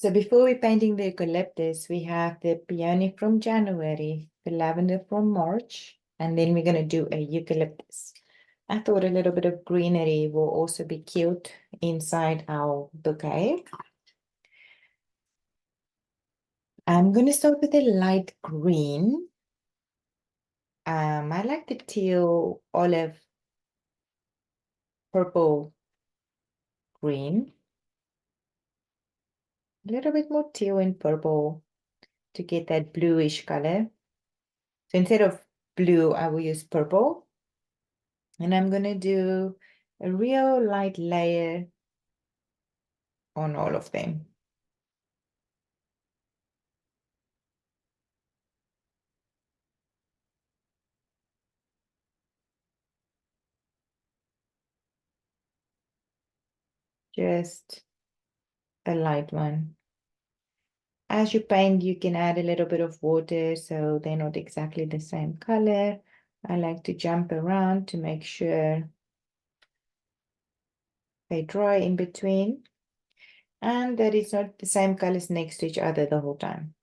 So before we're painting the eucalyptus, we have the peony from January, the lavender from March, and then we're going to do a eucalyptus. I thought a little bit of greenery will also be cute inside our bouquet. I'm going to start with a light green. I like the teal, olive, purple, green. A little bit more teal and purple to get that bluish color. So instead of blue, I will use purple. And I'm going to do a real light layer on all of them. Just a light one. As you paint, you can add a little bit of water so they're not exactly the same color. I like to jump around to make sure they dry in between and that it's not the same colors next to each other the whole time.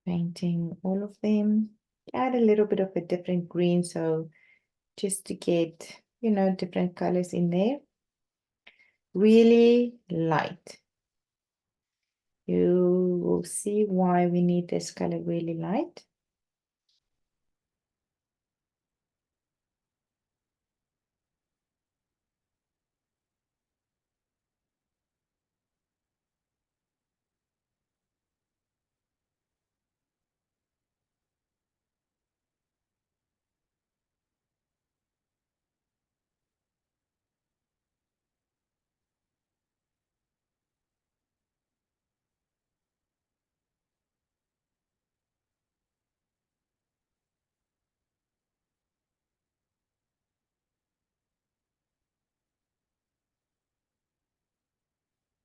Painting all of them. Add a little bit of a different green, so just to get, different colors in there. Really light. You will see why we need this color really light.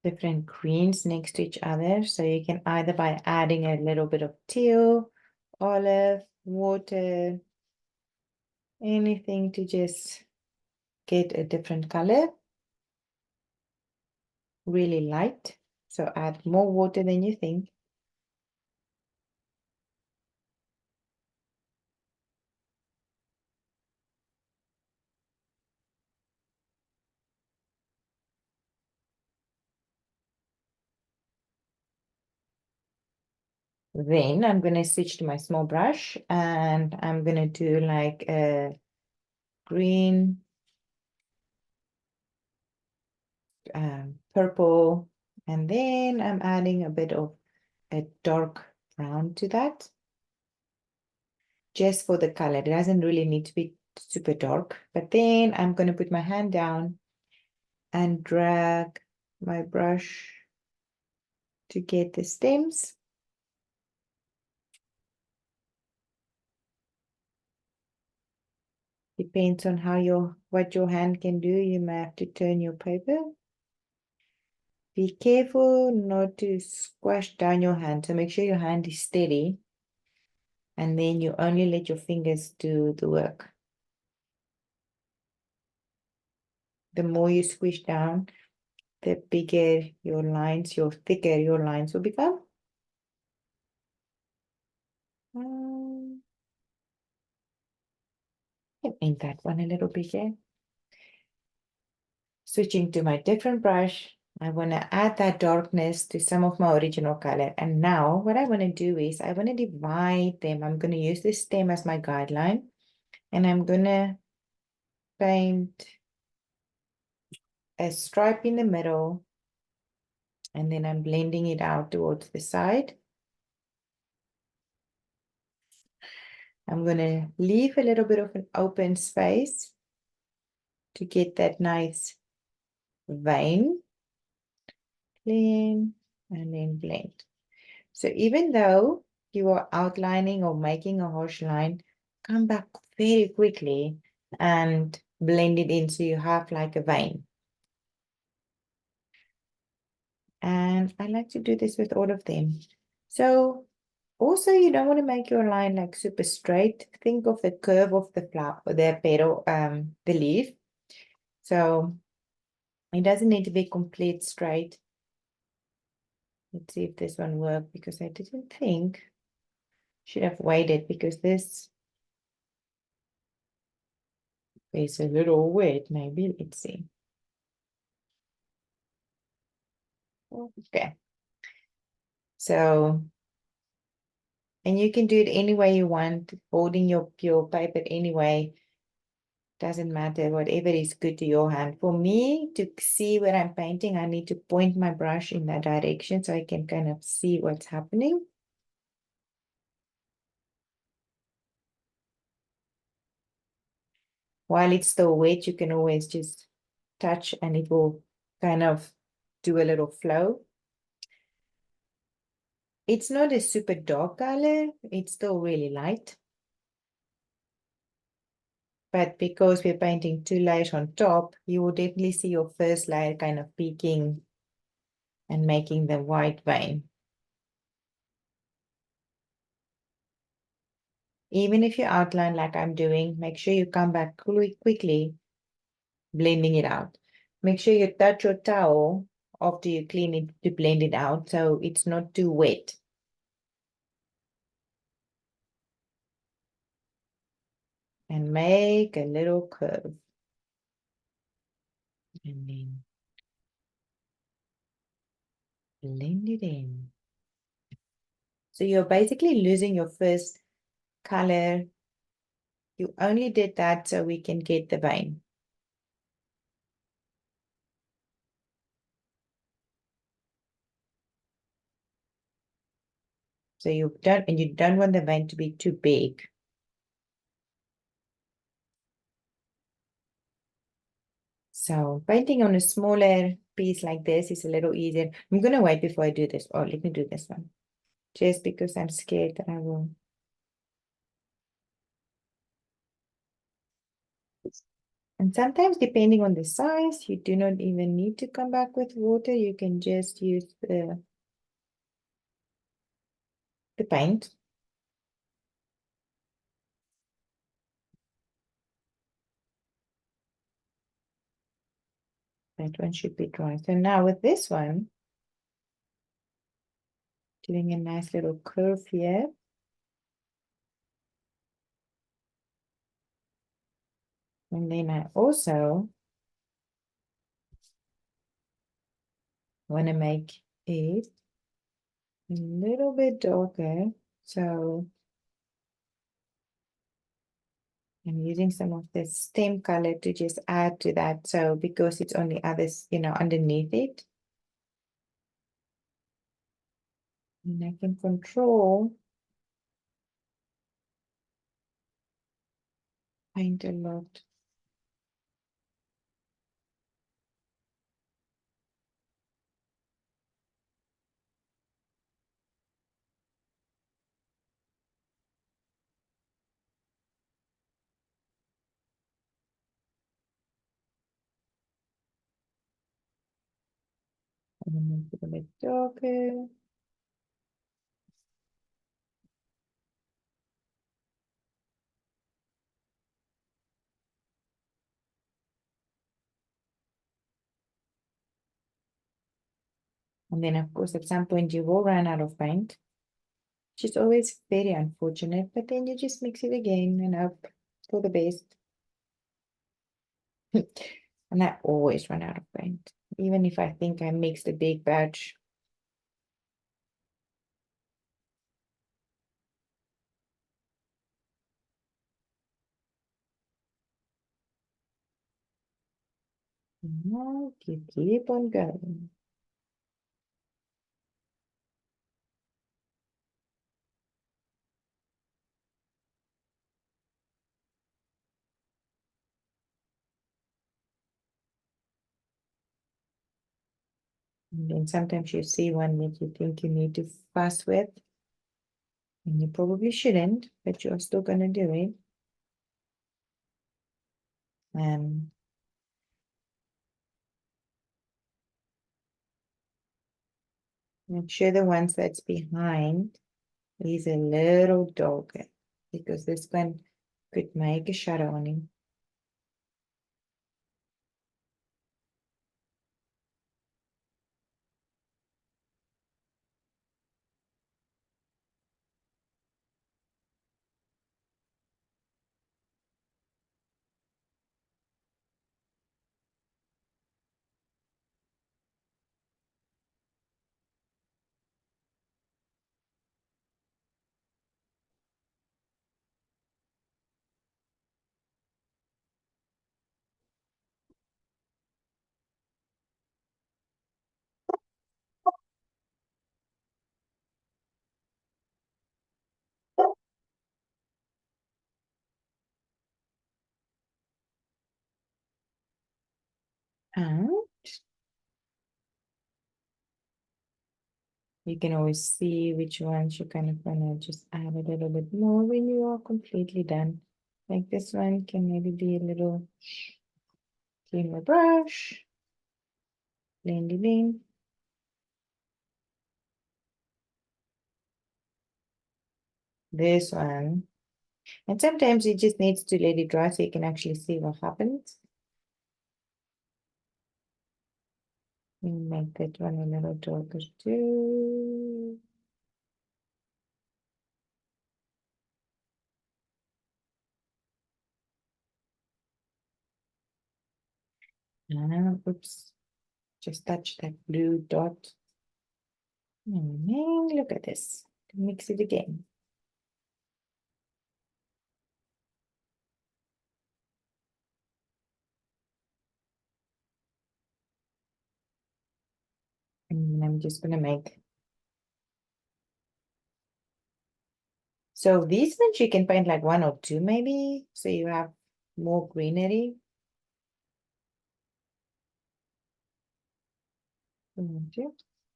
Different greens next to each other. So you can either by adding a little bit of teal, olive, water, anything to just get a different color. Really light. So add more water than you think. Then I'm going to switch to my small brush and I'm going to do like a green, purple, and then I'm adding a bit of a dark brown to that. Just for the color. It doesn't really need to be super dark. But then I'm going to put my hand down and drag my brush to get the stems. Depends on what your hand can do. You may have to turn your paper. Be careful not to squash down your hand. So make sure your hand is steady. And then you only let your fingers do the work. The more you squish down, the bigger your lines, thicker your lines will become. Paint that one a little bigger. Switching to my different brush, I want to add that darkness to some of my original color. And now what I want to do is I want to divide them. I'm going to use this stem as my guideline. And I'm going to paint a stripe in the middle. And then I'm blending it out towards the side. I'm going to leave a little bit of an open space to get that nice vein. Clean and then blend. So even though you are outlining or making a harsh line, come back very quickly and blend it in so you have like a vein. And I like to do this with all of them. So also you don't want to make your line like super straight. Think of the curve of the flower, the petal, the leaf. So it doesn't need to be complete straight. Let's see if this one worked because I didn't think. Should have waited because this is a little wet. Maybe let's see. Okay. So, and you can do it any way you want, holding your paper anyway. Doesn't matter, whatever is good to your hand. For me, to see what I'm painting, I need to point my brush in that direction so I can kind of see what's happening. While it's still wet, you can always just touch and it will kind of do a little flow. It's not a super dark color. It's still really light. But because we're painting 2 layers on top, you will definitely see your first layer kind of peeking and making the white vein. Even if you outline like I'm doing, make sure you come back quickly, blending it out. Make sure you touch your towel after you clean it to blend it out so it's not too wet. And make a little curve. And then blend it in. So you're basically losing your first color. You only did that so we can get the vein. So you don't want the vein to be too big. So painting on a smaller piece like this is a little easier. I'm gonna wait before I do this. Oh, let me do this one. Just because I'm scared that I will. And sometimes depending on the size, you do not even need to come back with water. You can just use the paint. That one should be dry. So now with this one, doing a nice little curve here. And then I also want to make it a little bit darker. So I'm using some of the stem color to just add to that. So because it's on the others, underneath it. And I can control paint a lot. I'm gonna make it a bit darker. And then of course at some point you will run out of paint, which is always very unfortunate, but then you just mix it again and hope for the best. And I always run out of paint, even if I think I mixed a big batch. No, you keep on going. And then sometimes you see one that you think you need to fuss with. And you probably shouldn't, but you're still gonna do it. Make sure the ones that's behind is a little darker, because this one could make a shadow on him. And you can always see which ones you kind of want to just add a little bit more when you are completely done. Like this one can maybe be a little, clean my brush, blend it in. This one. And sometimes you just need to let it dry so you can actually see what happens. Make that one a little darker too. Oops, just touch that blue dot. And then look at this. Mix it again. And I'm just gonna make. So these ones you can paint like one or two maybe, so you have more greenery. And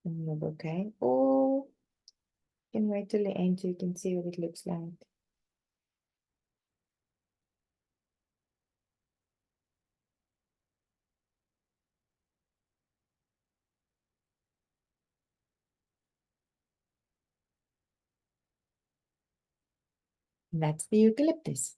the bouquet. Oh, can wait till the end so you can see what it looks like. That's the eucalyptus.